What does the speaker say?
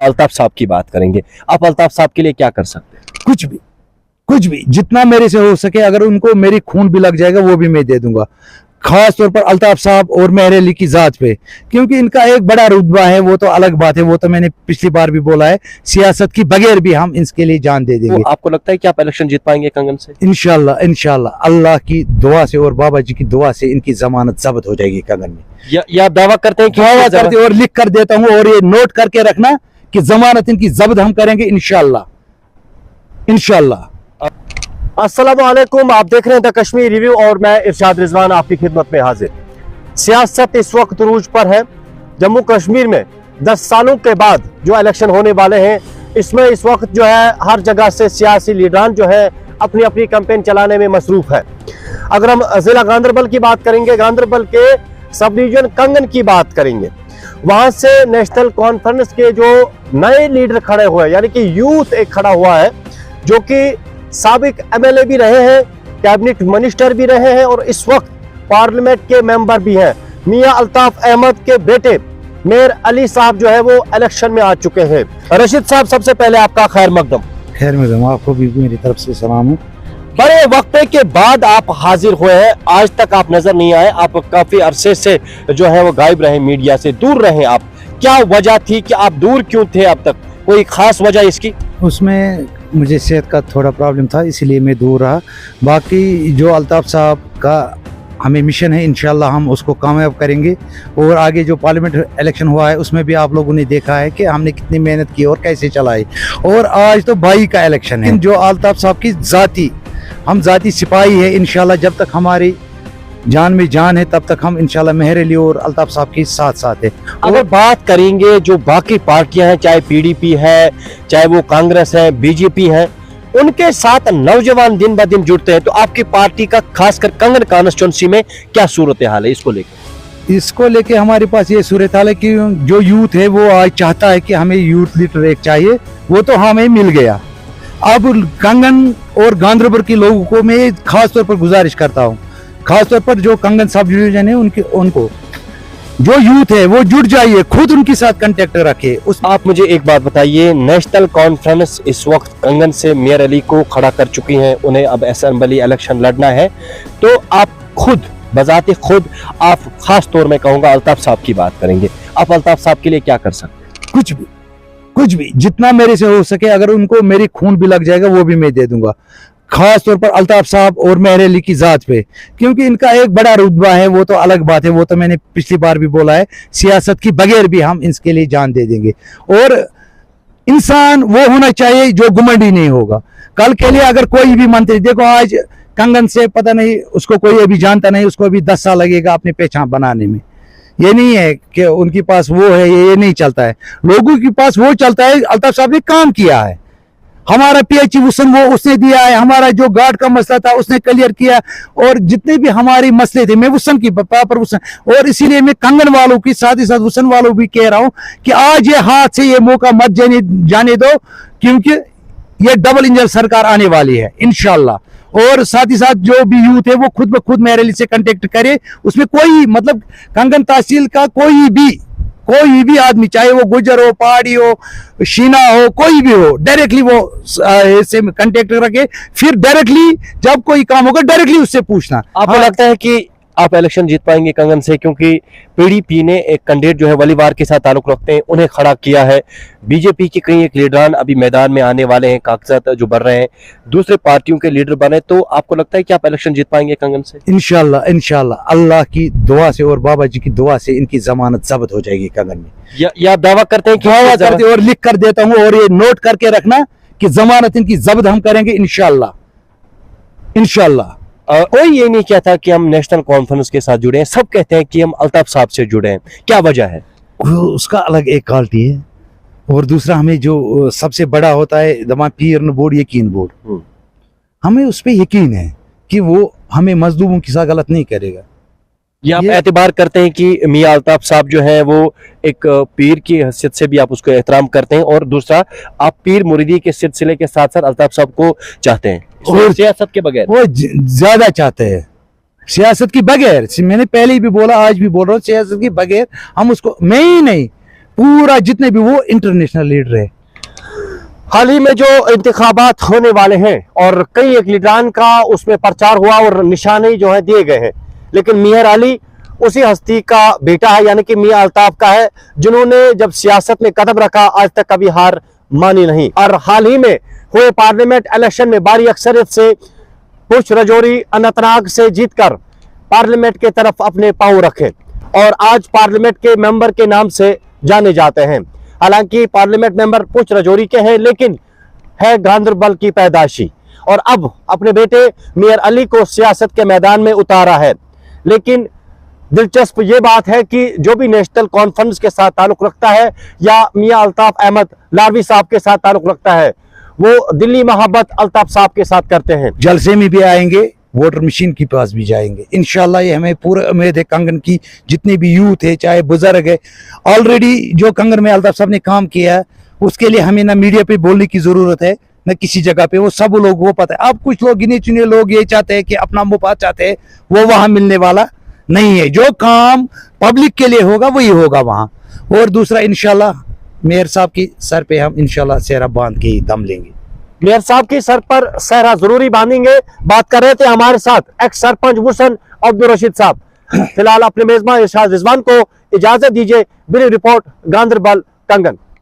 अल्ताफ साहब की बात करेंगे। आप अल्ताफ साहब के लिए क्या कर सकते हैं? कुछ भी जितना मेरे से हो सके, अगर उनको मेरी खून भी लग जाएगा वो भी मैं दे दूंगा, खास तौर पर अल्ताफ साहब और मेहर अली की जात पे, क्योंकि इनका एक बड़ा रुतबा है, वो तो अलग बात है, वो तो मैंने पिछली बार भी बोला है, सियासत की बगैर भी हम इसके लिए जान दे देंगे। तो आपको लगता है कि आप इलेक्शन जीत पाएंगे कंगन से? इंशाल्लाह इंशाल्लाह अल्लाह की दुआ से और बाबा जी की दुआ से इनकी जमानत जब्त हो जाएगी कंगन में। या दावा करते हैं कि दावा करते और लिख कर देता हूँ, और ये नोट करके रखना कि जमानत इनकी जब्त हम करेंगे इंशाल्लाह इंशाल्लाह। अस्सलामुअलैकुम, आप देख रहे हैं द कश्मीर रिव्यू और मैं इरशाद रिजवान आपकी खिदमत में हाजिर। सियासत इस वक्त उरूज पर है। जम्मू कश्मीर में 10 सालों के बाद जो इलेक्शन होने वाले हैं, इसमें इस वक्त जो है हर जगह से सियासी लीडरान जो है अपनी अपनी कैंपेन चलाने में मसरूफ है। अगर हम जिला गांधरबल की बात करेंगे, गांधरबल के सब डिवीजन कंगन की बात करेंगे, वहां से नेशनल कॉन्फ्रेंस के जो नए लीडर खड़े हुए हैं, यानी कि यूथ एक खड़ा हुआ है जो कि साबिक एमएलए भी रहे हैं, कैबिनेट मिनिस्टर भी रहे हैं और इस वक्त पार्लियामेंट के मेंबर भी हैं। मियां अल्ताफ अहमद के बेटे मेहर अली साहब जो है वो इलेक्शन में आ चुके हैं। रशीद साहब, सबसे पहले आपका खैर मकदम। खैर मकदम, आपको भी मेरी तरफ से सलाम है। बड़े वक्फे के बाद आप हाजिर हुए हैं, आज तक आप नजर नहीं आए, आप काफी अरसे से जो है वो गायब रहे, मीडिया से दूर रहे। आप क्या वजह थी कि आप दूर क्यों थे अब तक? कोई खास वजह इसकी? उसमें मुझे सेहत का थोड़ा प्रॉब्लम था, इसलिए मैं दूर रहा। बाकी जो अल्ताफ साहब का हमें मिशन है, इंशाल्लाह हम उसको कामयाब करेंगे। और आगे जो पार्लियामेंट इलेक्शन हुआ है उसमें भी आप लोगों ने देखा है कि हमने कितनी मेहनत की और कैसे चलाई। और आज तो भाई का इलेक्शन है, जो अल्ताफ साहब की हम जाती सिपाही है। इंशाल्लाह जब तक हमारी जान में जान है तब तक हम इंशाल्लाह मेहर अली और अल्ताफ साहब के साथ साथ है। अगर बात करेंगे जो बाकी पार्टियां हैं, चाहे पीडीपी है, चाहे वो कांग्रेस है, बीजेपी है, उनके साथ नौजवान दिन ब दिन जुड़ते हैं, तो आपकी पार्टी का खासकर कंगन कॉन्स्टिट्यूंसी में क्या सूरत हाल है? इसको लेकर हमारे पास ये सूरत हाल है कि जो यूथ है वो आज चाहता है कि हमें यूथ लीडर एक चाहिए, वो तो हमें मिल गया। अब कंगन और गांधरबल के लोगों को मैं खास तौर पर गुजारिश करता हूँ, खासतौर पर जो कंगन सब डिवीजन है उनको जो यूथ है वो जुड़ जाइए, खुद उनके साथ कांटेक्ट रखे। आप मुझे एक बात बताइए, नेशनल कॉन्फ्रेंस इस वक्त कंगन से मेहर अली को खड़ा कर चुकी हैं, उन्हें अब असेंबली इलेक्शन लड़ना है, तो आप खुद बजाते खुद आप खास तौर में कहूंगा अल्ताफ साहब की बात करेंगे, आप अल्ताफ साहब के लिए क्या कर सकते हैं? कुछ भी जितना मेरे से हो सके, अगर उनको मेरी खून भी लग जाएगा वो भी मैं दे दूंगा, खास तौर पर अल्ताफ साहब और मेहर अली की जात पे, क्योंकि इनका एक बड़ा रुतबा है, वो तो अलग बात है, वो तो मैंने पिछली बार भी बोला है, सियासत की बगैर भी हम इसके लिए जान दे देंगे। और इंसान वो होना चाहिए जो घमंडी नहीं होगा। कल के लिए अगर कोई भी मंत्री, देखो आज कंगन से पता नहीं उसको कोई अभी जानता नहीं, उसको अभी 10 साल लगेगा अपनी पहचान बनाने में। ये नहीं है कि उनके पास वो है, ये नहीं चलता है, लोगों के पास वो चलता है। अल्ताफ साहब ने काम किया है, हमारा पीएचई वसन वो उसने दिया है, हमारा जो गार्ड का मसला था उसने क्लियर किया, और जितने भी हमारे मसले थे, मैं वसन की पापर वसन, और इसीलिए मैं कंगन वालों की साथ ही साथ वसन वालों भी कह रहा हूं कि आज ये हाथ से ये मौका मत जाने दो, क्योंकि ये डबल इंजन सरकार आने वाली है इंशाल्लाह। और साथ ही साथ जो भी यूथ है वो खुद ब खुद मेहर अली से कांटेक्ट करे। उसमें कोई मतलब कंगन तहसील का कोई भी आदमी, चाहे वो गुजर हो, पहाड़ी हो, शीना हो, कोई भी हो, डायरेक्टली वो से कांटेक्ट रखे, फिर डायरेक्टली जब कोई काम होगा डायरेक्टली उससे पूछना। आपको लगता है कि आप इलेक्शन जीत पाएंगे कंगन से? क्योंकि पीडीपी ने एक कैंडिडेट जो है वलीवार के साथ ताल्लुक रखते हैं, उन्हें खड़ा किया है। बीजेपी के कई एक लीडरान अभी मैदान में आने वाले हैं, कागजात जो भर रहे हैं, दूसरे पार्टियों के लीडर बने, तो आपको लगता है कि आप इलेक्शन जीत पाएंगे कंगन से? इंशाल्लाह इंशाल्लाह अल्लाह की दुआ से और बाबा जी की दुआ से इनकी जमानत जब्त हो जाएगी कंगन में। या आप दावा करते हैं कि और लिख कर देता हूँ, और ये नोट करके रखना कि जमानत इनकी जब्त हम करेंगे इंशाल्लाह इंशाल्लाह। कोई ये नहीं कहता कि हम नेशनल कॉन्फ्रेंस के साथ जुड़े हैं, सब कहते हैं कि हम अल्ताफ साहब से जुड़े हैं, क्या वजह है? उसका अलग एक क्वालिटी है, और दूसरा हमें जो सबसे बड़ा होता है दमा पीर न बोर्ड यकीन बोर्ड, हमें उस पर यकीन है कि वो हमें मजलूमों के साथ गलत नहीं करेगा। या आप एतबार करते हैं कि मियां अल्ताफ साहब जो है वो एक पीर की हैसियत से भी आप उसको एहतराम करते हैं, और दूसरा आप पीर मुरीदी के सिलसिले के साथ साथ अल्ताफ साहब को चाहते हैं, और सियासत के बगैर वो ज्यादा चाहते हैं, सियासत की बगैर। मैंने पहले भी बोला, आज भी बोल रहा हूँ, सियासत की बगैर हम उसको, मैं ही नहीं पूरा जितने भी वो इंटरनेशनल लीडर है। हाल ही में जो इंतखाबात होने वाले हैं और कई एक लीडरान का उसमें प्रचार हुआ और निशाने जो है दिए गए हैं, लेकिन मियार अली उसी हस्ती का बेटा है, यानी कि मियां अल्ताफ का है, जिन्होंने जब सियासत में कदम रखा आज तक कभी हार मानी नहीं। और हाल ही में हुए पार्लियामेंट इलेक्शन में भारी अक्सरियत से पुंछ राजौरी अनंतनाग से जीतकर पार्लियामेंट के तरफ अपने पांव रखे और आज पार्लियामेंट के मेंबर के नाम से जाने जाते हैं। हालांकि पार्लियामेंट मेंबर पुंछ राजौरी के हैं, लेकिन है गांधरबल की पैदाशी और अब अपने बेटे मियार अली को सियासत के मैदान में उतारा है। लेकिन दिलचस्प ये बात है कि जो भी नेशनल कॉन्फ्रेंस के साथ ताल्लुक रखता है या मियां अल्ताफ अहमद लारवी साहब के साथ ताल्लुक रखता है, वो दिल्ली मोहब्बत अल्ताफ साहब के साथ करते हैं। जलसे में भी आएंगे, वोटर मशीन के पास भी जाएंगे इंशाल्लाह। ये हमें पूरा उम्मीद है कंगन की, जितने भी यूथ है चाहे बुजुर्ग है, ऑलरेडी जो कंगन में अल्ताफ साहब ने काम किया है उसके लिए हमें ना मीडिया पे बोलने की जरूरत है न किसी जगह पे, वो सब लोग वो पता है। अब कुछ लोग गिने चुने लोग ये चाहते हैं कि अपना मुफाद चाहते हैं, वो वहां मिलने वाला नहीं है। जो काम पब्लिक के लिए होगा वही होगा वहां। और दूसरा इंशाल्लाह मेयर साहब की सर पे हम इंशाल्लाह सेहरा बांध के ही दम लेंगे। मेयर साहब की सर पर सहरा जरूरी बांधेंगे। बात कर रहे थे हमारे साथ एक्स सरपंच मुहसन अब्दुल रशीद साहब। फिलहाल अपने मेजबान इरशाद रिजवान को इजाजत दीजिए। ब्यूरो रिपोर्ट, गांधरबल, कंगन।